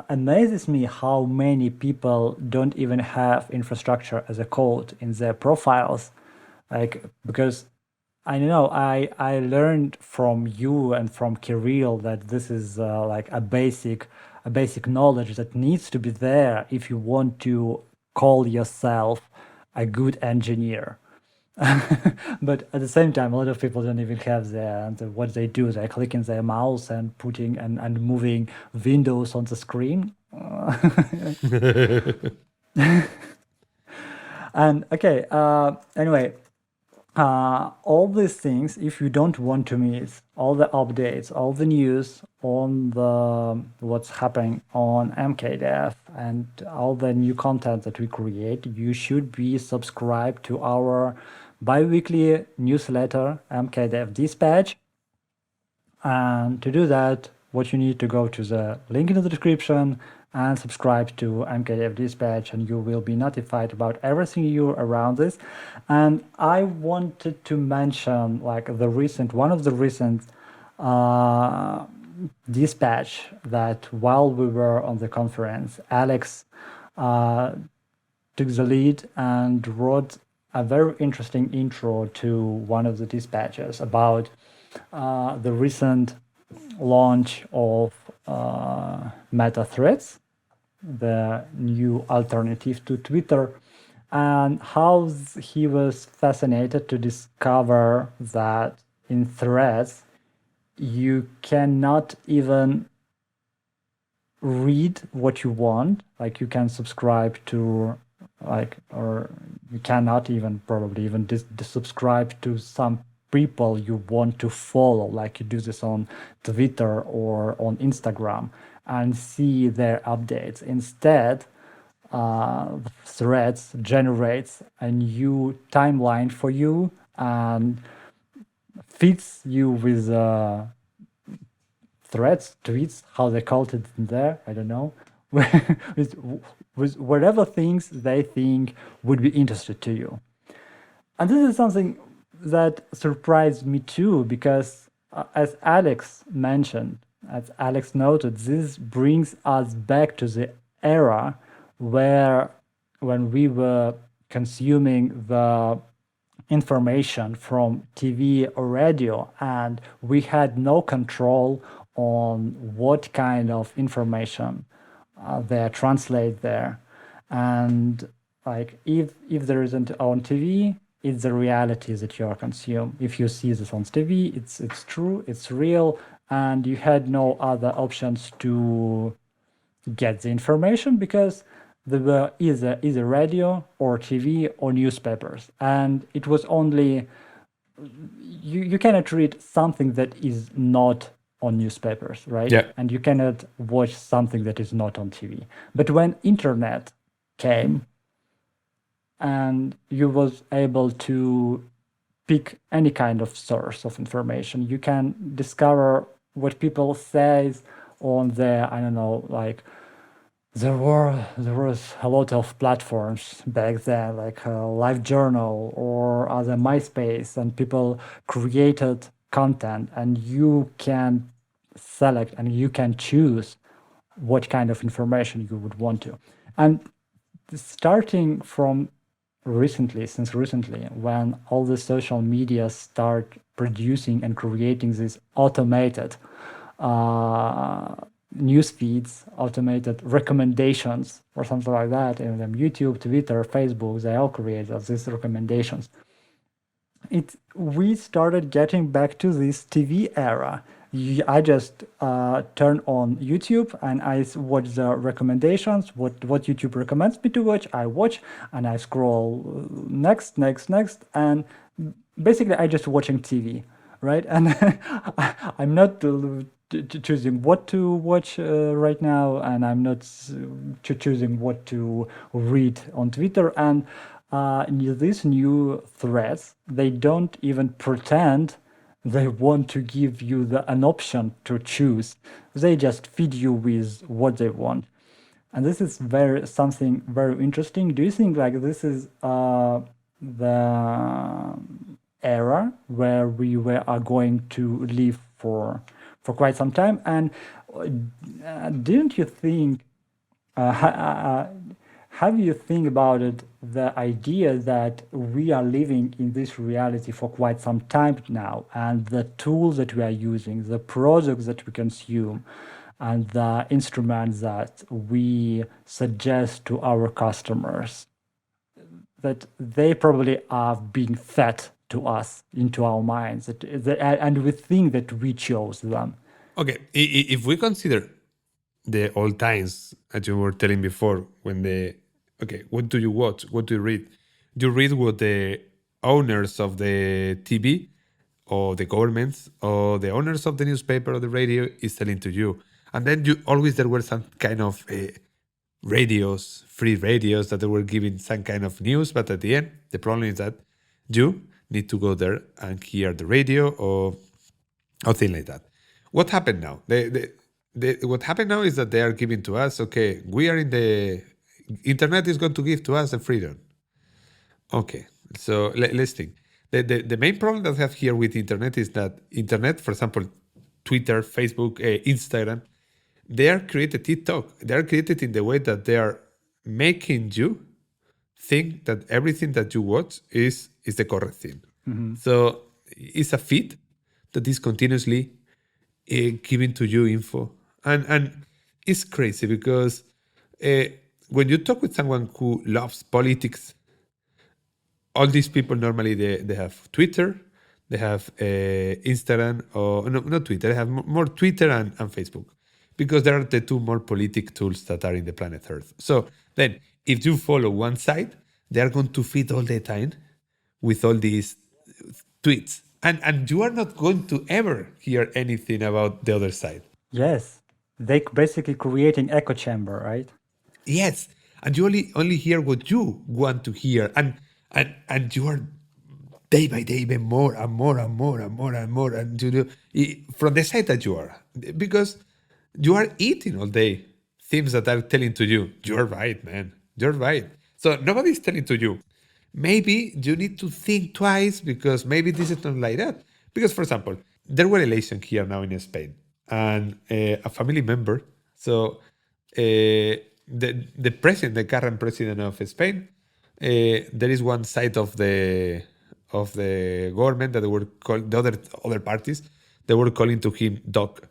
amazes me how many people don't even have infrastructure as a code in their profiles, because I know I learned from you and from Kirill that this is a basic knowledge that needs to be there if you want to call yourself a good engineer. But at the same time, a lot of people don't even have what they do. They're clicking their mouse and putting and moving windows on the screen. And okay, anyway, all these things, if you don't want to miss all the updates, all the news on the what's happening on mkdev and all the new content that we create, you should be subscribed to our bi-weekly newsletter, mkdev dispatch. And to do that, what you need to go to the link in the description and subscribe to mkdev dispatch, and you will be notified about everything you around this. And I wanted to mention like one of the recent dispatch that while we were on the conference, Alex took the lead and wrote a very interesting intro to one of the dispatches about the recent launch of Meta Threads, the new alternative to Twitter, and how he was fascinated to discover that in Threads you cannot even read what you want. Like you can subscribe to or you cannot even probably even subscribe to some people you want to follow, like you do this on Twitter or on Instagram, and see their updates. Instead, Threads generates a new timeline for you and feeds you with threads, tweets, how they called it in there, I don't know, with whatever things they think would be interested to you. And this is something that surprised me too, because as Alex mentioned, as Alex noted, this brings us back to the era when we were consuming the information from TV or radio, and we had no control on what kind of information they translate there. And like if there isn't on TV, it's the reality that you are consumed. If you see this on TV, it's true, it's real, and you had no other options to get the information because there were either radio or TV or newspapers, and it was only you cannot read something that is not on newspapers, right? Yeah. And you cannot watch something that is not on TV. But when internet came, and you was able to pick any kind of source of information, you can discover what people say on their, I don't know, like there was a lot of platforms back then, like LiveJournal or other MySpace, and people created content, and you can select and you can choose what kind of information you would want to. And starting from since recently, when all the social media start producing and creating these automated news feeds, automated recommendations or something like that, and YouTube, Twitter, Facebook, they all create these recommendations. We started getting back to this TV era. I just turn on YouTube and I watch the recommendations, what YouTube recommends me to watch, I watch, and I scroll next, and basically I just watching TV, right? And I'm not choosing what to watch right now, and I'm not choosing what to read on Twitter. And these new threads, they don't even pretend they want to give you an option to choose. They just feed you with what they want. And this is something very interesting. Do you think like this is the era where we are going to live for quite some time? And didn't you think, have you think about it, the idea that we are living in this reality for quite some time now, and the tools that we are using, the products that we consume, and the instruments that we suggest to our customers, that they probably are being fed to us into our minds, and we think that we chose them? Okay, if we consider the old times, as you were telling before, when what do you watch? What do you read? You read what the owners of the TV or the governments or the owners of the newspaper or the radio is telling to you. And then there were some kind of radios, free radios that they were giving some kind of news. But at the end, the problem is that you need to go there and hear the radio or thing like that. What happened now? What happened now is that they are giving to us, okay, we are in the internet is going to give to us the freedom. Okay, so let's think. The main problem that I have here with internet is that internet, for example, Twitter, Facebook, Instagram, they are created TikTok. They are created in the way that they are making you think that everything that you watch is the correct thing. Mm-hmm. So it's a feed that is continuously giving to you info. And it's crazy because when you talk with someone who loves politics, all these people normally they have Twitter, they have Instagram, or no, not Twitter, they have more Twitter and Facebook, because they are the two more politic tools that are in the planet Earth. So then if you follow one side, they are going to feed all the time with all these tweets. And you are not going to ever hear anything about the other side. Yes. They basically creating echo chamber, right? Yes. And you only hear what you want to hear. And you are day by day even more and more and more and more and more. And you know, from the side that you are. Because you are eating all day things that are telling to you, you're right, man. You're right. So nobody's telling to you, maybe you need to think twice because maybe this is not like that. Because, for example, there were elections here now in Spain, and a family member. So the president, the current president of Spain, there is one side of the government that they were called the other parties. They were calling to him Doc.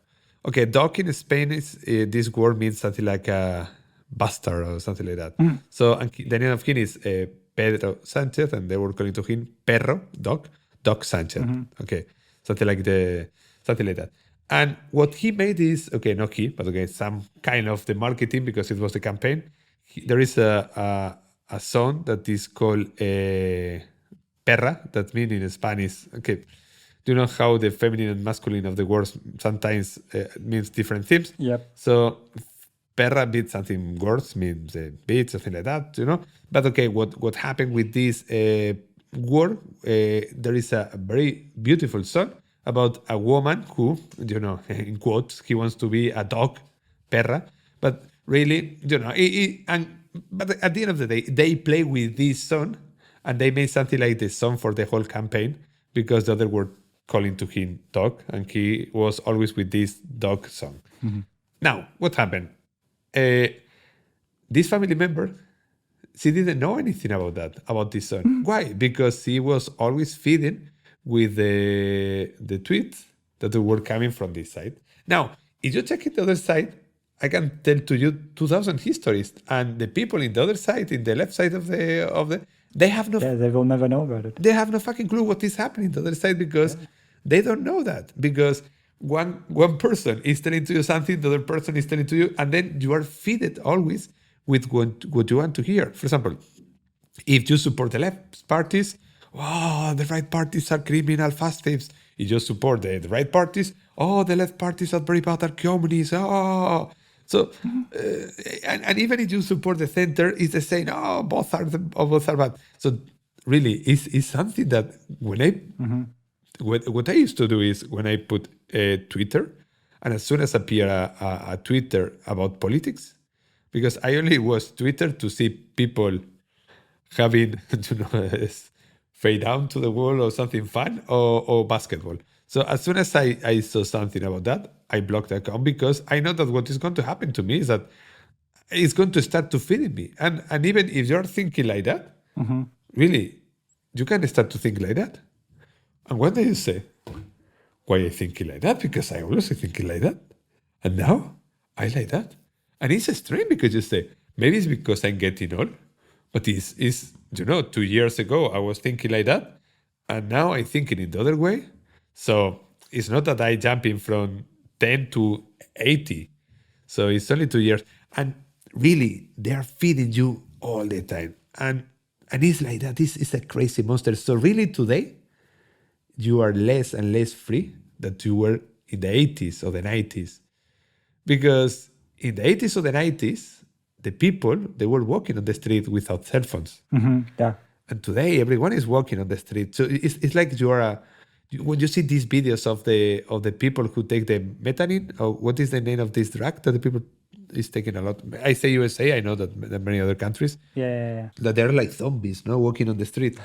Okay, Doc in Spain is this word means something like a bastard or something like that. Mm. So the name of him is Pedro Sanchez, and they were calling to him Perro, Doc Sanchez. Mm-hmm. Okay, something like that. And what he made is, okay, not he, but okay, some kind of the marketing, because it was the campaign. There is a song that is called Perra, that means in Spanish, okay, do you know how the feminine and masculine of the words sometimes means different things? Yep. So Perra beat something words, means beat, something like that, you know? But okay, what happened with this word, there is a very beautiful song about a woman who, you know, in quotes, he wants to be a dog, Perra, but really, you know, but at the end of the day, they play with this song and they made something like the song for the whole campaign because the other were calling to him dog, and he was always with this dog song. Mm-hmm. Now, what happened? This family member, she didn't know anything about this song. Mm-hmm. Why? Because he was always feeding with the tweets that were coming from this side. Now, if you check it the other side, I can tell to you 2,000 histories, and the people in the other side, in the left side of the they have no. Yeah, they will never know about it. They have no fucking clue what is happening to the other side because they don't know that. Because one person is telling to you something, the other person is telling to you, and then you are fed always with what you want to hear. For example, if you support the left parties, the right parties are criminal fast thieves. If you support the right parties, the left parties are very bad, are communists. So, and even if you support the center, it's the same. Both are bad. So, really, it's something that when what I used to do is when I put Twitter, and as soon as appear a Twitter about politics, because I only was Twitter to see people having, fade down to the wall or something fun or basketball. So as soon as I saw something about that, I blocked the account because I know that what is going to happen to me is that it's going to start to feed me. And even if you're thinking like that, really, you can start to think like that. And what do you say? Why are you thinking like that? Because I always thinking like that. And now I like that. And it's strange because you say, maybe it's because I'm getting old, but it's 2 years ago I was thinking like that. And now I'm thinking in the other way. So it's not that I jumping from 10 to 80. So it's only 2 years. And really, they are feeding you all the time. And it's like that. It's a crazy monster. So really today, you are less and less free than you were in the 80s or the 90s. Because in the 80s or the 90s, the people, they were walking on the street without cell phones. Yeah. And today, everyone is walking on the street. So it's like when you see these videos of the people who take the methadone, or what is the name of this drug that the people is taking a lot? I say USA, I know that many other countries, Yeah. that they're like zombies, no, walking on the street.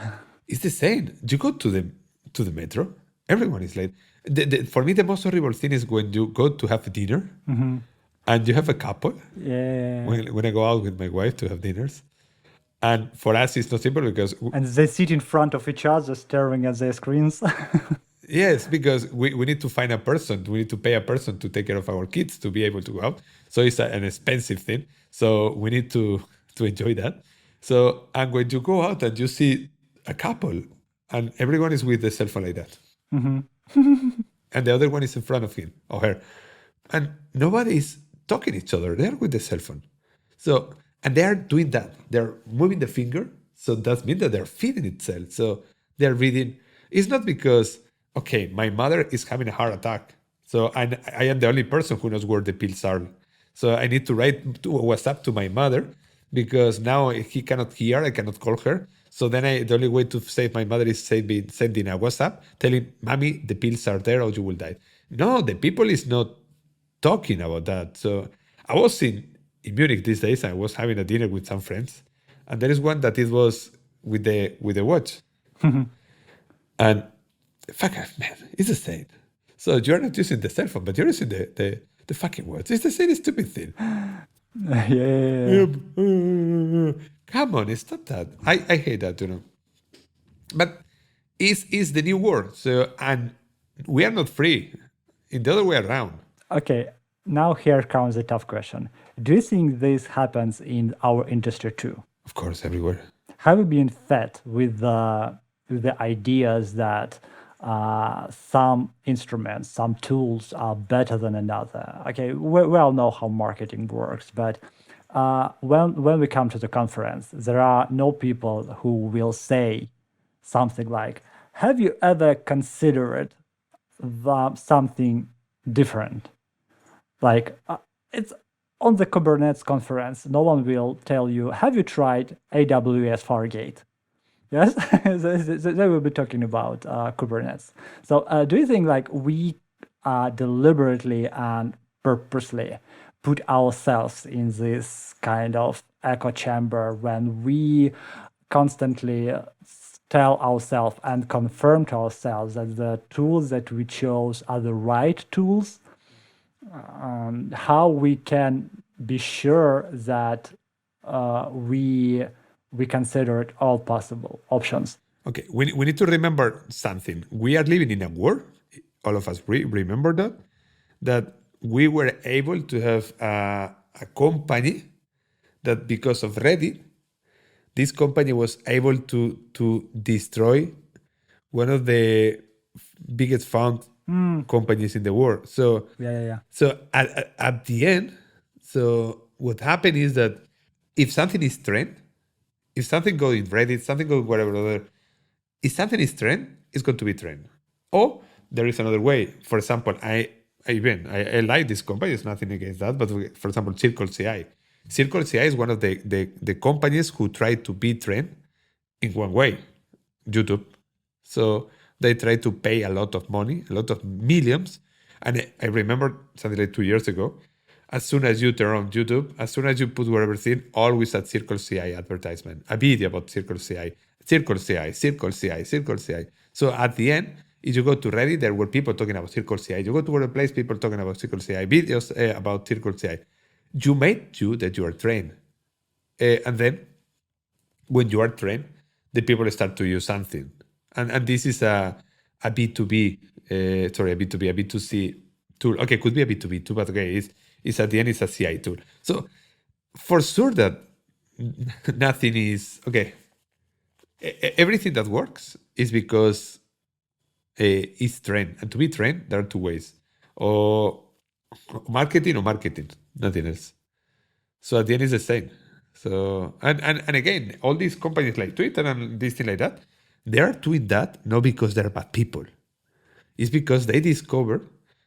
It's the same. You go to the metro, everyone is like. For me, the most horrible thing is when you go to have dinner, and you have a couple. Yeah. When I go out with my wife to have dinners. And for us, it's not simple because... And they sit in front of each other staring at their screens. Yes, because we need to find a person. We need to pay a person to take care of our kids to be able to go out. So it's an expensive thing. So we need to enjoy that. So, and when you go out and you see a couple and everyone is with the cell phone like that. And the other one is in front of him or her. And nobody is talking to each other. They're with the cell phone. So, and they are doing that. They're moving the finger. So that means that they're feeding itself. So they're reading. It's not because, okay, my mother is having a heart attack. So I am the only person who knows where the pills are. So I need to write to WhatsApp to my mother because now he cannot hear. I cannot call her. So then the only way to save my mother is sending a WhatsApp telling, Mommy, the pills are there or you will die. No, the people is not talking about that. So I was in Munich these days. I was having a dinner with some friends, and there is one that it was with the watch, and fuck man, it's the same. So you're not using the cell phone, but you're using the fucking watch. It's the same stupid thing. Yeah. Come on, stop that. I hate that, But it's the new world. So and we are not free. In the other way around. Okay, now here comes a tough question. Do you think this happens in our industry too? Of course, everywhere. Have you been fed with the ideas that some instruments, some tools are better than another? Okay, we all know how marketing works, but when we come to the conference, there are no people who will say something like, have you ever considered something different? Like it's on the Kubernetes conference, no one will tell you, have you tried AWS Fargate? Yes, they will be talking about Kubernetes. So do you think like we deliberately and purposely put ourselves in this kind of echo chamber when we constantly tell ourselves and confirm to ourselves that the tools that we chose are the right tools? How we can be sure that we considered all possible options? Okay, we need to remember something. We are living in a world, all of us remember that we were able to have a company that because of Reddit, this company was able to destroy one of the biggest found companies in the world. So Yeah. So at the end, so what happened is that if something is trend, if something goes in Reddit, something goes whatever other, if something is trend, it's going to be trend. Or there is another way. For example, I like this company. It's nothing against that. But for example, Circle CI. Circle CI is one of the companies who try to beat trend in one way, YouTube. So they try to pay a lot of money, a lot of millions. And I remember something like 2 years ago, as soon as you turn on YouTube, as soon as you put whatever thing, always at Circle CI advertisement, a video about Circle CI, Circle CI, Circle CI, Circle CI. So at the end, if you go to Reddit, there were people talking about Circle CI. You go to other place, people talking about Circle CI, videos about Circle CI. You made you that you are trained. And then when you are trained, the people start to use something. And this is a B2B, a B2C tool. Okay, could be a B2B too, but okay, it's at the end, it's a CI tool. So for sure that nothing is, okay, everything that works is because it's trained. And to be trained, there are two ways. Or Marketing or marketing, nothing else. So at the end, it's the same. So and again, all these companies like Twitter and this thing like that, they are doing that not because they're bad people. It's because they discover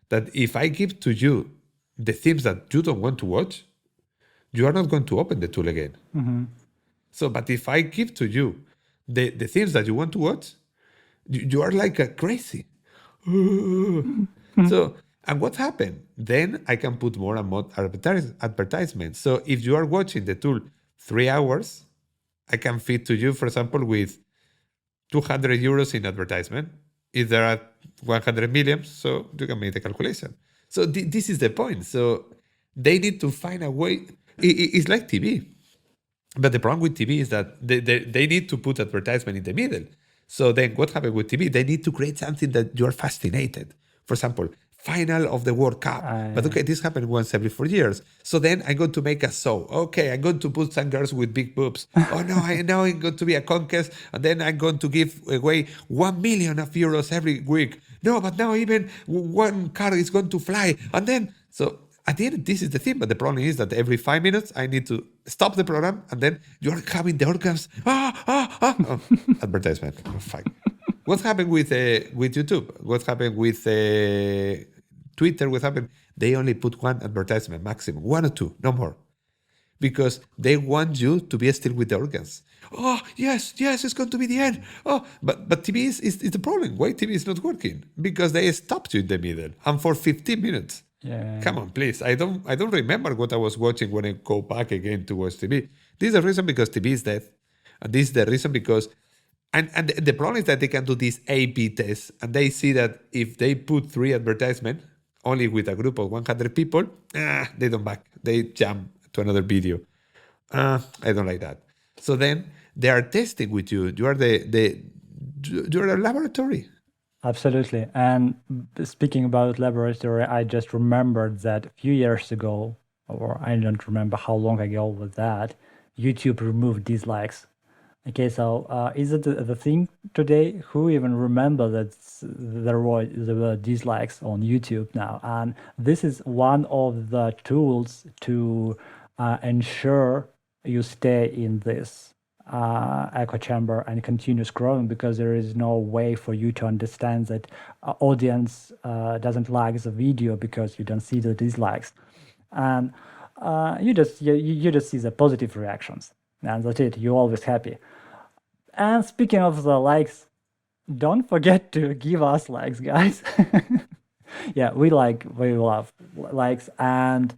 that if I give to you the themes that you don't want to watch, you are not going to open the tool again. So, but if I give to you the themes that you want to watch, you are like a crazy. So, and what happened? Then I can put more and more advertisements. So if you are watching the tool 3 hours, I can feed to you, for example, with 200 euros in advertisement. If there are 100 million, so you can make the calculation. So this is the point. So they need to find a way. It's like TV. But the problem with TV is that they need to put advertisement in the middle. So then what happened with TV? They need to create something that you're fascinated. For example, final of the World Cup. But okay, this happens once every 4 years. So then I'm going to make a show. Okay, I'm going to put some girls with big boobs. Oh no, now I'm going to be a contest. And then I'm going to give away 1 million of euros every week. No, but now even one car is going to fly. And then, so at the end, this is the thing. But the problem is that every 5 minutes, I need to stop the program. And then you're having the organs. Oh, advertisement. Oh, fuck. What happened with YouTube? What happened with Twitter? What happened? They only put one advertisement, maximum, 1 or 2, no more. Because they want you to be still with the organs. Oh, yes, it's going to be the end. Oh, but TV is the problem. Why TV is not working? Because they stopped you in the middle and for 15 minutes. Yeah. Come on, please. I don't remember what I was watching when I go back again to watch TV. This is the reason because TV is dead. And this is the reason because and the problem is that they can do this A/B test, and they see that if they put 3 advertisements only with a group of 100 people, they don't back. They jump to another video. I don't like that. So then they are testing with you. You are you're a laboratory. Absolutely. And speaking about laboratory, I just remembered that a few years ago, or I don't remember how long ago was that, YouTube removed dislikes. Okay, so is it the thing today? Who even remember that there were dislikes on YouTube now? And this is one of the tools to ensure you stay in this echo chamber and continue scrolling, because there is no way for you to understand that audience doesn't like the video because you don't see the dislikes, and you just see the positive reactions, and that's it. You're always happy. And speaking of the likes, don't forget to give us likes, guys. Yeah, we love likes, and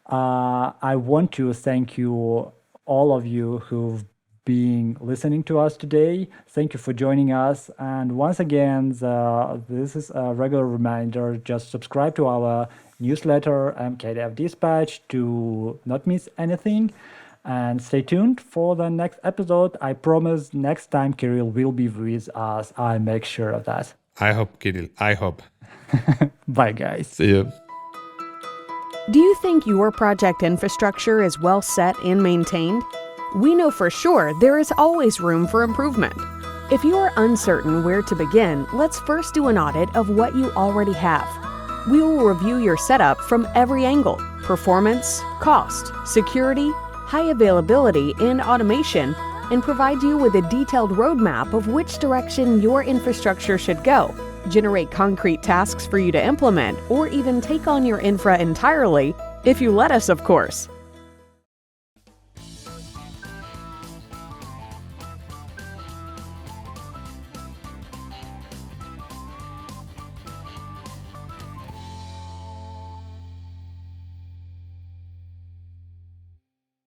I want to thank you, all of you who've been listening to us today. Thank you for joining us. And once again, this is a regular reminder, just subscribe to our newsletter, mkdev Dispatch, to not miss anything. And stay tuned for the next episode. I promise next time Kirill will be with us. I make sure of that. I hope, Kirill. I hope. Bye, guys. See you. Do you think your project infrastructure is well set and maintained? We know for sure there is always room for improvement. If you are uncertain where to begin, let's first do an audit of what you already have. We will review your setup from every angle: performance, cost, security, high availability, and automation, and provide you with a detailed roadmap of which direction your infrastructure should go. Generate concrete tasks for you to implement, or even take on your infra entirely, if you let us, of course.